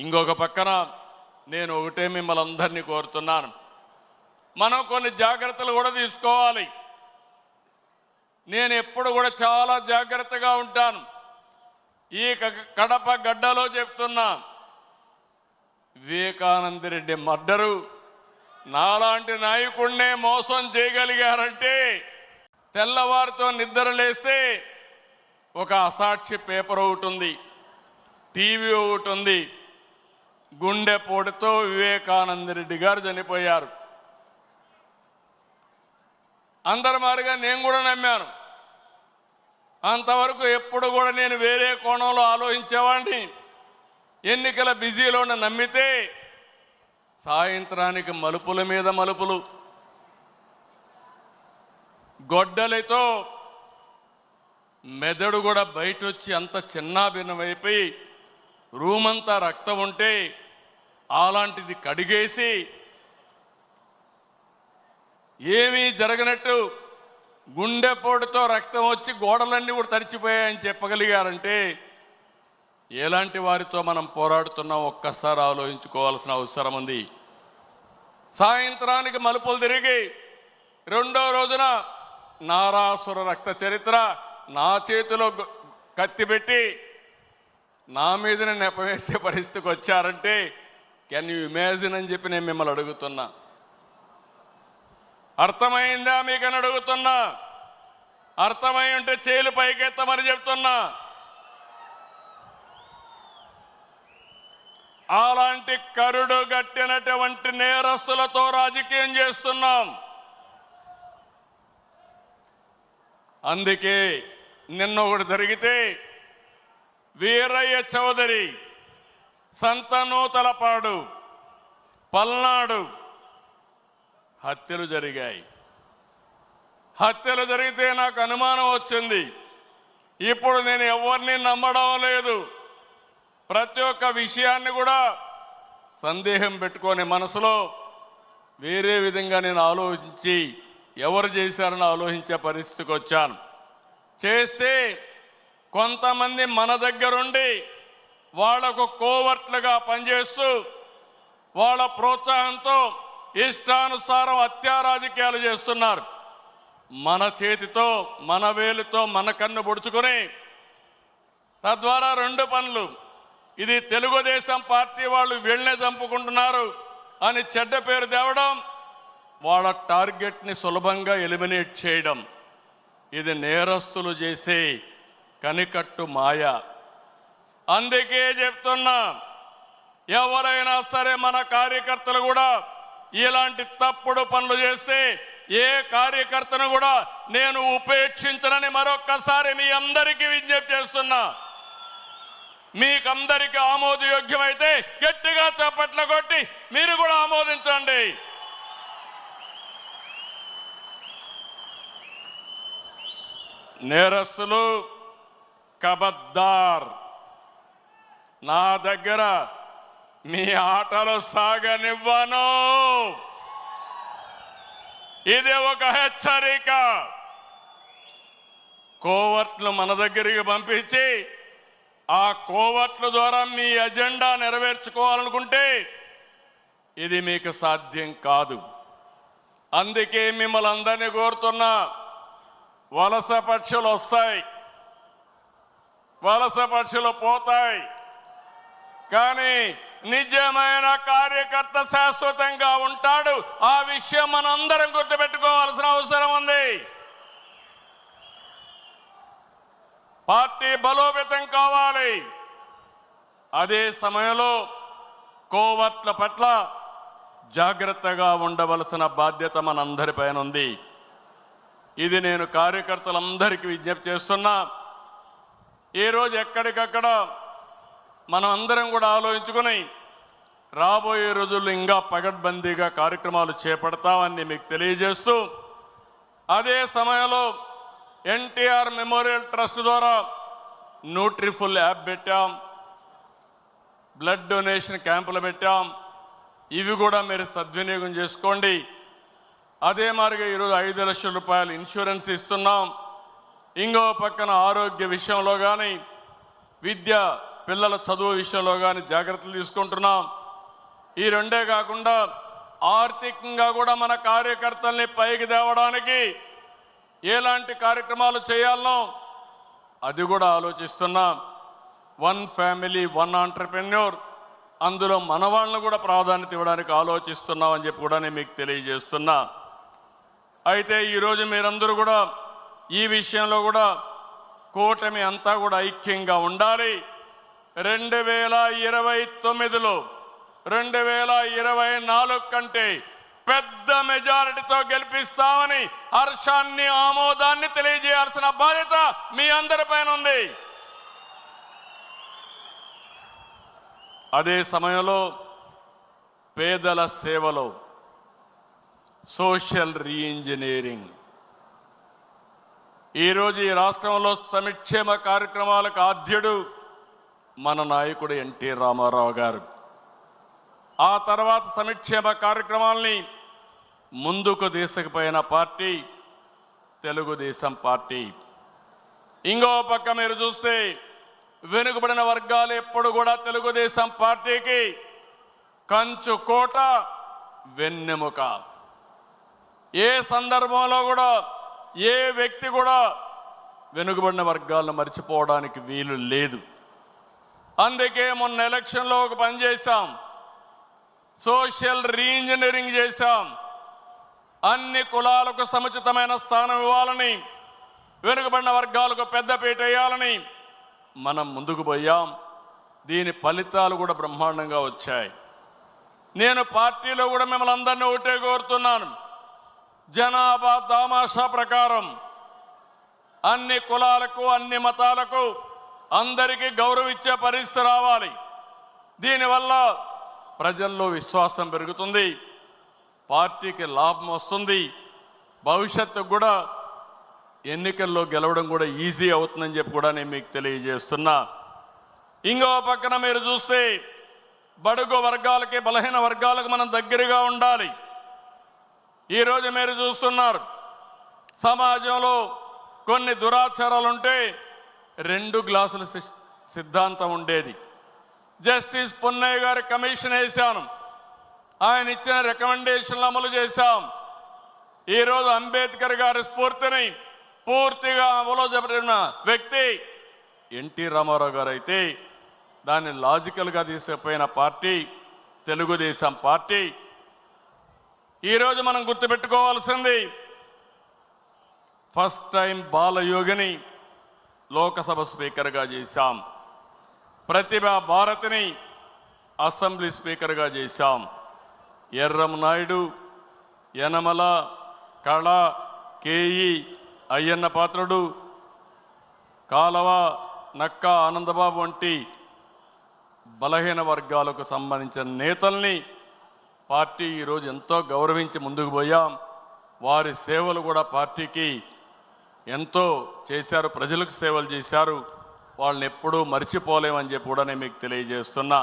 ఇంకొక పక్కన నేను ఒకటే మిమ్మల్ని అందరినీ కోరుతున్నాను, మనం కొన్ని జాగ్రత్తలు కూడా తీసుకోవాలి. నేను ఎప్పుడు కూడా చాలా జాగ్రత్తగా ఉంటాను. ఈ కడప గడ్డలో చెప్తున్నా, వివేకానంద రెడ్డి మర్డరు నాలాంటి నాయకుడినే మోసం చేయగలిగారంటే, తెల్లవారితో నిద్రలేస్తే ఒక అసాక్షి పేపర్ ఒకటి ఉంది, టీవీ ఒకటి ఉంది, గుండెపోటుతో వివేకానంద రెడ్డి గారు చనిపోయారు. అందరి మాదిరిగా నేను కూడా నమ్మాను. అంతవరకు ఎప్పుడు కూడా నేను వేరే కోణంలో ఆలోచించేవాడిని. ఎన్నికల బిజీలో నమ్మితే సాయంత్రానికి మలుపుల మీద మలుపులు, గొడ్డలితో మెదడు కూడా బయట వచ్చి అంత చిన్నాభిన్నమైపోయి రూమంతా రక్తం ఉంటే అలాంటిది కడిగేసి ఏమీ జరగనట్టు గుండెపోటుతో రక్తం వచ్చి గోడలన్నీ కూడా తడిచిపోయాయని చెప్పగలిగారంటే ఎలాంటి వారితో మనం పోరాడుతున్నాం ఒక్కసారి ఆలోచించుకోవాల్సిన అవసరం ఉంది. సాయంత్రానికి మలుపులు తిరిగి రెండో రోజున నారాసుర రక్త చరిత్ర నా చేతిలో కత్తి పెట్టి నా మీదనే నెపవేసే పరిస్థితికి వచ్చారంటే కెన్ యూ ఇమాజిన్ అని చెప్పి నేను మిమ్మల్ని అడుగుతున్నా. అర్థమైందా మీకని అడుగుతున్నా. అర్థమై ఉంటే చేలు పైకెత్తమని చెప్తున్నా. అలాంటి కరుడు గట్టినటువంటి నేరస్తులతో రాజకీయం చేస్తున్నాం. అందుకే నిన్న ఒకటి జరిగితే వీరయ్య చౌదరి, సంతనూతలపాడు, పల్నాడు హత్యలు జరిగాయి. హత్యలు జరిగితే నాకు అనుమానం వచ్చింది. ఇప్పుడు నేను ఎవరిని నమ్మడం లేదు. ప్రతి ఒక్క విషయాన్ని కూడా సందేహం పెట్టుకొని మనసులో వేరే విధంగా నేను ఆలోచించి ఎవరు చేశారని ఆలోచించే పరిస్థితికి వచ్చాను. చేస్తే కొంతమంది మన దగ్గరుండి వాళ్లకు కోవర్ట్లుగా పనిచేస్తూ వాళ్ళ ప్రోత్సాహంతో ఇష్టానుసారం హత్యా రాజకీయాలు చేస్తున్నారు. మన చేతితో మన వేలుతో మన కన్ను పొడుచుకొని తద్వారా రెండు పనులు, ఇది తెలుగుదేశం పార్టీ వాళ్ళు వీళ్ళనే చంపుకుంటున్నారు అని చెడ్డ పేరు తేవడం, వాళ్ళ టార్గెట్ని సులభంగా ఎలిమినేట్ చేయడం, ఇది నేరస్తులు చేసే కనికట్టు మాయ. అందుకే చెప్తున్నా, ఎవరైనా సరే మన కార్యకర్తలు కూడా ఇలాంటి తప్పుడు పనులు చేస్తే ఏ కార్యకర్తను కూడా నేను ఉపేక్షించనని మరొక్కసారి మీ అందరికీ విజ్ఞప్తి చేస్తున్నా. మీకందరికీ ఆమోదయోగ్యమైతే గట్టిగా చప్పట్లు కొట్టి మీరు కూడా ఆమోదించండి. నేరస్తులు కబద్దార్, నా దగ్గర మీ ఆటలు సాగనివ్వను. ఇది ఒక హెచ్చరిక. కోవర్ట్లు మన దగ్గరికి పంపించి ఆ కోవర్ట్ల ద్వారా మీ అజెండా నెరవేర్చుకోవాలనుకుంటే ఇది మీకు సాధ్యం కాదు. అందుకే మిమ్మల్ని అందరినీ కోరుతున్నా, వలస పక్షులు వస్తాయి, వలస పక్షులు పోతాయి, కానీ నిజమైన కార్యకర్త శాశ్వతంగా ఉంటాడు. ఆ విషయం మనందరం గుర్తుపెట్టుకోవాల్సిన అవసరం ఉంది. పార్టీ బలోపేతం కావాలి. అదే సమయంలో కోవర్ట్ల పట్ల జాగ్రత్తగా ఉండవలసిన బాధ్యత మనందరిపైన ఉంది. ఇది నేను కార్యకర్తలందరికీ విజ్ఞప్తి చేస్తున్నా. ఈరోజు ఎక్కడికక్కడ మనం అందరం కూడా ఆలోచించుకుని రాబోయే రోజుల్లో ఇంకా పగడ్బందీగా కార్యక్రమాలు చేపడతామని మీకు తెలియజేస్తూ, అదే సమయంలో ఎన్టీఆర్ మెమోరియల్ ట్రస్ట్ ద్వారా న్యూట్రిఫుల్ యాప్ పెట్టాం, బ్లడ్ డొనేషన్ క్యాంపులు పెట్టాం. ఇవి కూడా మీరు సద్వినియోగం చేసుకోండి. అదే మాదిరిగా ఈరోజు 5 లక్షల రూపాయలు ఇన్సూరెన్స్ ఇస్తున్నాం. ఇంకో పక్కన ఆరోగ్య విషయంలో కానీ, విద్య పిల్లల చదువు విషయంలో కానీ జాగ్రత్తలు తీసుకుంటున్నాం. ఈ రెండే కాకుండా ఆర్థికంగా కూడా మన కార్యకర్తల్ని పైకి తేవడానికి ఎలాంటి కార్యక్రమాలు చేయాలనో అది కూడా ఆలోచిస్తున్నాం. 1 ఫ్యామిలీ 1 ఆంటర్‌ప్రెన్యూర్, అందులో మన వాళ్ళను కూడా ప్రాధాన్యత ఇవ్వడానికి ఆలోచిస్తున్నాం అని చెప్పి కూడా నేను మీకు తెలియజేస్తున్నా. అయితే ఈరోజు మీరందరూ కూడా ఈ విషయంలో కూడా కూటమి అంతా కూడా ఐక్యంగా ఉండాలి. 2029లో 2024 కంటే పెద్ద మెజారిటీతో గెలిపిస్తామని హర్షాన్ని ఆమోదాన్ని తెలియజేయాల్సిన బాధ్యత మీ అందరిపైన ఉంది. అదే సమయంలో పేదల సేవలో సోషల్ రీఇంజనీరింగ్, ఈరోజు ఈ రాష్ట్రంలో సంక్షేమ కార్యక్రమాలకు ఆద్యుడు మన నాయకుడు ఎన్టీ రామారావు గారు. ఆ తర్వాత సంక్షేమ కార్యక్రమాల్ని ముందుకు తీసుకుపోయిన పార్టీ తెలుగుదేశం పార్టీ. ఇంకో పక్క మీరు చూస్తే వెనుకబడిన వర్గాలు ఎప్పుడు కూడా తెలుగుదేశం పార్టీకి కంచు కోట, వెన్నెముక. ఏ సందర్భంలో కూడా ఏ వ్యక్తి కూడా వెనుకబడిన వర్గాలను మర్చిపోవడానికి వీలు లేదు. అందుకే మొన్న ఎలక్షన్లో ఒక పని చేశాం, సోషల్ రీఇంజనీరింగ్ చేశాం. అన్ని కులాలకు సముచితమైన స్థానం ఇవ్వాలని, వెనుకబడిన వర్గాలకు పెద్దపీట వేయాలని మనం ముందుకు పోయాం. దీని ఫలితాలు కూడా బ్రహ్మాండంగా వచ్చాయి. నేను పార్టీలో కూడా మిమ్మల్ని అందరినీ ఒకటే కోరుతున్నాను, జనాభా దామాషా ప్రకారం అన్ని కులాలకు అన్ని మతాలకు అందరికీ గౌరవం ఇచ్చే పరిస్థితి రావాలి. దీనివల్ల ప్రజల్లో విశ్వాసం పెరుగుతుంది, పార్టీకి లాభం వస్తుంది, భవిష్యత్తు కూడా ఎన్నికల్లో గెలవడం కూడా ఈజీ అవుతుందని చెప్పి కూడా నేను మీకు తెలియజేస్తున్నా. ఇంకో పక్కన మీరు చూస్తే బడుగు వర్గాలకి బలహీన వర్గాలకు మనం దగ్గరగా ఉండాలి. ఈరోజు మీరు చూస్తున్నారు సమాజంలో కొన్ని దురాచారాలుంటే 2 గ్లాసుల సిద్ధాంతం ఉండేది. జస్టిస్ పున్నయ్య గారి కమిషన్ వేశాను, ఆయన ఇచ్చిన రికమెండేషన్లు అమలు చేశాం. ఈరోజు అంబేద్కర్ గారి స్ఫూర్తిని పూర్తిగా అమలు జరిపిన వ్యక్తి ఎన్టీ రామారావు గారు అయితే దాన్ని లాజికల్గా తీసుకుపోయిన పార్టీ తెలుగుదేశం పార్టీ. ఈరోజు మనం గుర్తుపెట్టుకోవాల్సింది, ఫస్ట్ టైం బాలయోగిని లోకసభ స్పీకర్గా చేశాం, ప్రతిభా భారతిని అసెంబ్లీ స్పీకర్గా చేశాం, ఎర్రం నాయుడు, యనమల, కళ, కేఈ, అయ్యన్న పాత్రుడు, కాలవ, నక్క ఆనందబాబు వంటి బలహీన వర్గాలకు సంబంధించిన నేతల్ని పార్టీ ఈరోజు ఎంతో గౌరవించి ముందుకు పోయాం. వారి సేవలు కూడా పార్టీకి ఎంతో చేశారు, ప్రజలకు సేవలు చేశారు. వాళ్ళని ఎప్పుడూ మర్చిపోలేమని చెప్పి కూడా నేను మీకు తెలియజేస్తున్నా.